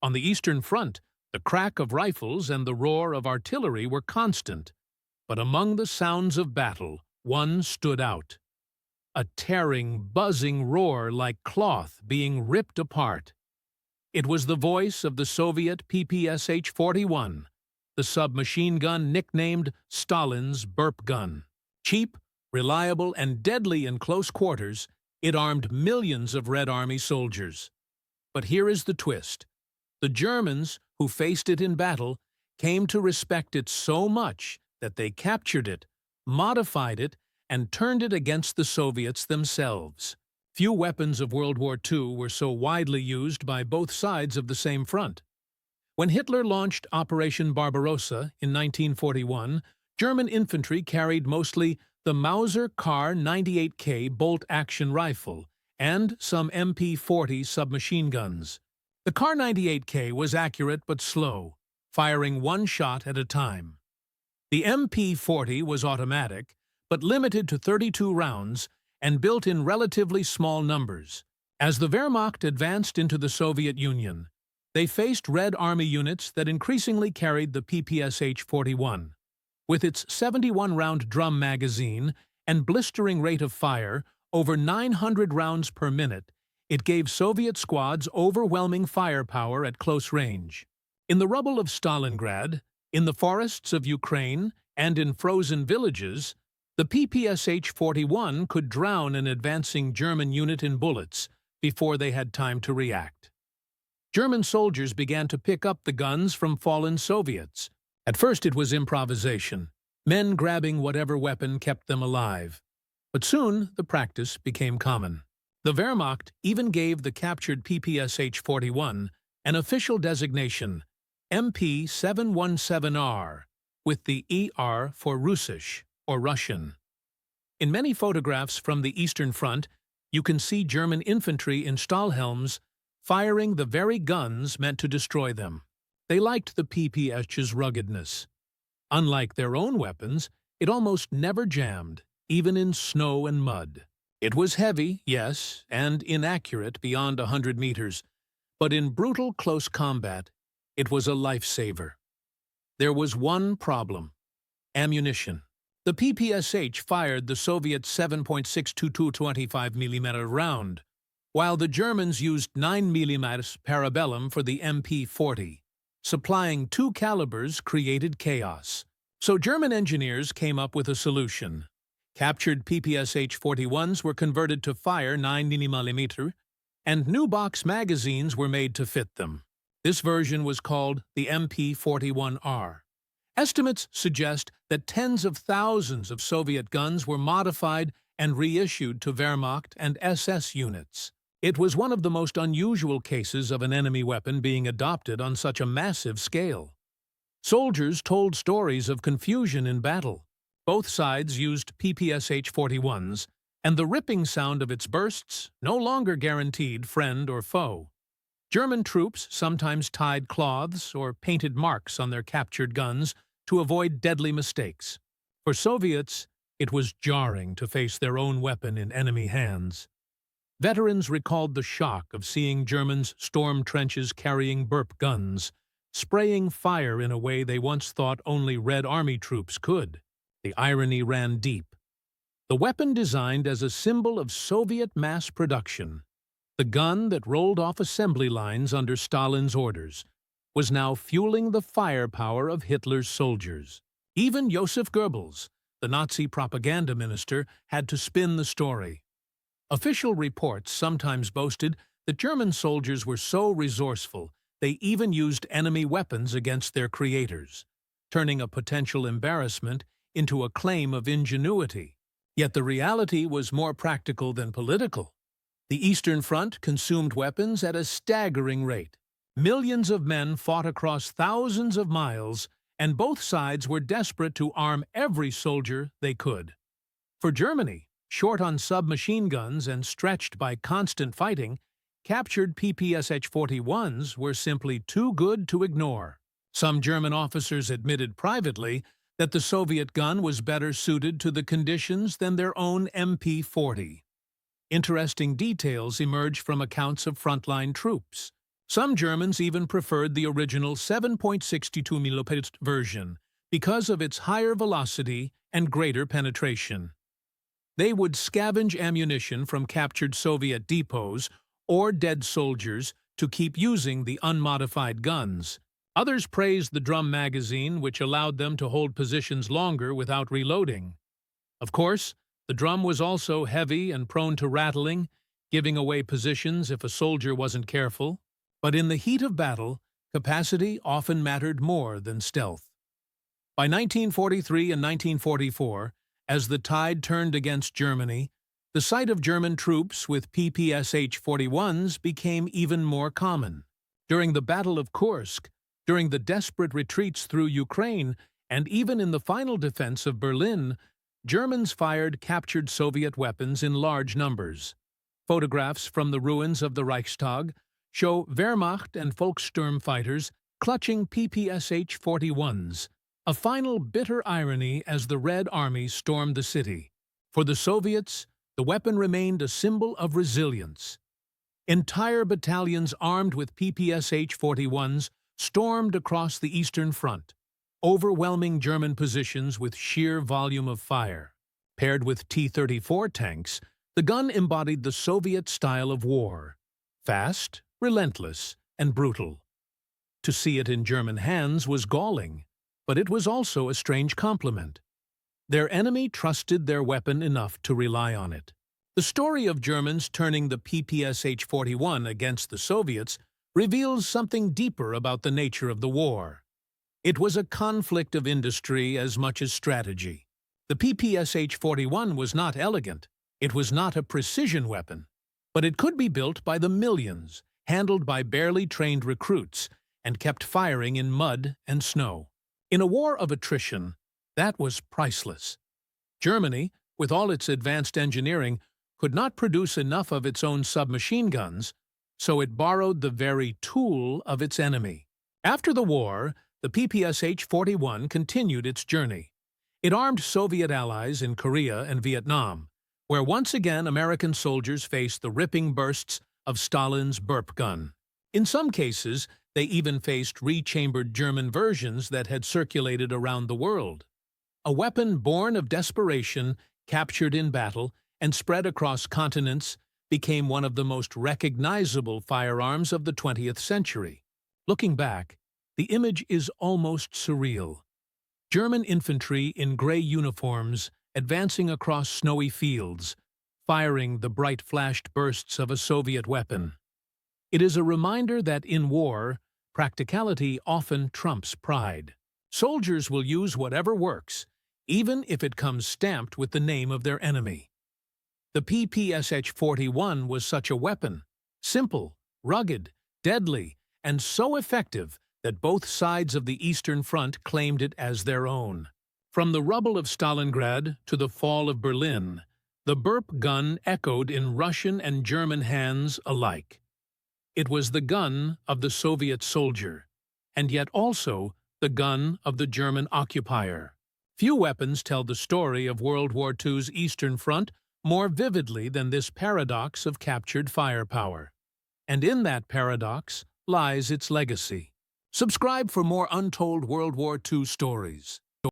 On the Eastern Front, the crack of rifles and the roar of artillery were constant, but among the sounds of battle, one stood out. A tearing, buzzing roar like cloth being ripped apart. It was the voice of the Soviet PPSh-41, the submachine gun nicknamed Stalin's burp gun. Cheap, reliable, and deadly in close quarters, it armed millions of Red Army soldiers. But here is the twist. The Germans, who faced it in battle, came to respect it so much that they captured it, modified it, and turned it against the Soviets themselves. Few weapons of World War II were so widely used by both sides of the same front. When Hitler launched Operation Barbarossa in 1941, German infantry carried mostly the Mauser Kar 98K bolt-action rifle and some MP-40 submachine guns. The Kar 98K was accurate but slow, firing one shot at a time. The MP-40 was automatic, but limited to 32 rounds and built in relatively small numbers. As the Wehrmacht advanced into the Soviet Union, they faced Red Army units that increasingly carried the PPSh-41. With its 71-round drum magazine and blistering rate of fire, over 900 rounds per minute, it gave Soviet squads overwhelming firepower at close range. In the rubble of Stalingrad, in the forests of Ukraine, and in frozen villages, the PPSh-41 could drown an advancing German unit in bullets before they had time to react. German soldiers began to pick up the guns from fallen Soviets. At first it was improvisation, men grabbing whatever weapon kept them alive. But soon the practice became common. The Wehrmacht even gave the captured PPSh-41 an official designation, MP-717R, with the ER for Russisch, or Russian. In many photographs from the Eastern Front, you can see German infantry in Stahlhelms firing the very guns meant to destroy them. They liked the PPSh's ruggedness. Unlike their own weapons, it almost never jammed, even in snow and mud. It was heavy, yes, and inaccurate beyond 100 meters, but in brutal close combat, it was a lifesaver. There was one problem: ammunition. The PPSh fired the Soviet 7.622 25mm round, while the Germans used 9mm Parabellum for the MP-40. Supplying two calibers created chaos. So German engineers came up with a solution. Captured PPSh-41s were converted to fire 9mm, and new box magazines were made to fit them. This version was called the MP-41R. Estimates suggest that tens of thousands of Soviet guns were modified and reissued to Wehrmacht and SS units. It was one of the most unusual cases of an enemy weapon being adopted on such a massive scale. Soldiers told stories of confusion in battle. Both sides used PPSh-41s, and the ripping sound of its bursts no longer guaranteed friend or foe. German troops sometimes tied cloths or painted marks on their captured guns to avoid deadly mistakes. For Soviets, it was jarring to face their own weapon in enemy hands. Veterans recalled the shock of seeing Germans storm trenches carrying burp guns, spraying fire in a way they once thought only Red Army troops could. The irony ran deep. The weapon designed as a symbol of Soviet mass production, the gun that rolled off assembly lines under Stalin's orders, was now fueling the firepower of Hitler's soldiers. Even Joseph Goebbels, the Nazi propaganda minister, had to spin the story. Official reports sometimes boasted that German soldiers were so resourceful they even used enemy weapons against their creators, turning a potential embarrassment into a claim of ingenuity. Yet the reality was more practical than political. The Eastern Front consumed weapons at a staggering rate. Millions of men fought across thousands of miles, and both sides were desperate to arm every soldier they could. For Germany, short on submachine guns and stretched by constant fighting, captured PPSh-41s were simply too good to ignore. Some German officers admitted privately that the Soviet gun was better suited to the conditions than their own MP-40. Interesting details emerge from accounts of frontline troops. Some Germans even preferred the original 7.62 mm version because of its higher velocity and greater penetration. They would scavenge ammunition from captured Soviet depots or dead soldiers to keep using the unmodified guns. Others praised the drum magazine, which allowed them to hold positions longer without reloading. Of course, the drum was also heavy and prone to rattling, giving away positions if a soldier wasn't careful. But in the heat of battle, capacity often mattered more than stealth. By 1943 and 1944, as the tide turned against Germany, the sight of German troops with PPSh-41s became even more common. During the Battle of Kursk, during the desperate retreats through Ukraine, and even in the final defense of Berlin, Germans fired captured Soviet weapons in large numbers. Photographs from the ruins of the Reichstag show Wehrmacht and Volkssturm fighters clutching PPSh-41s, a final bitter irony as the Red Army stormed the city. For the Soviets, the weapon remained a symbol of resilience. Entire battalions armed with PPSh-41s stormed across the Eastern Front, overwhelming German positions with sheer volume of fire. Paired with T-34 tanks, the gun embodied the Soviet style of war: fast, relentless, and brutal. To see it in German hands was galling, but it was also a strange compliment. Their enemy trusted their weapon enough to rely on it. The story of Germans turning the PPSh-41 against the Soviets reveals something deeper about the nature of the war. It was a conflict of industry as much as strategy. The PPSh-41 was not elegant. It was not a precision weapon, but it could be built by the millions, handled by barely trained recruits, and kept firing in mud and snow. In a war of attrition, that was priceless. Germany, with all its advanced engineering, could not produce enough of its own submachine guns, so it borrowed the very tool of its enemy. After the war, the PPSh-41 continued its journey. It armed Soviet allies in Korea and Vietnam, where once again American soldiers faced the ripping bursts of Stalin's burp gun. In some cases, they even faced rechambered German versions that had circulated around the world. A weapon born of desperation, captured in battle, and spread across continents, became one of the most recognizable firearms of the 20th century. Looking back, the image is almost surreal. German infantry in gray uniforms advancing across snowy fields, firing the bright flashed bursts of a Soviet weapon. It is a reminder that in war, practicality often trumps pride. Soldiers will use whatever works, even if it comes stamped with the name of their enemy. The PPSh-41 was such a weapon, simple, rugged, deadly, and so effective that both sides of the Eastern Front claimed it as their own. From the rubble of Stalingrad to the fall of Berlin, the burp gun echoed in Russian and German hands alike. It was the gun of the Soviet soldier, and yet also the gun of the German occupier. Few weapons tell the story of World War II's Eastern Front more vividly than this paradox of captured firepower. And in that paradox lies its legacy. Subscribe for more untold World War II stories.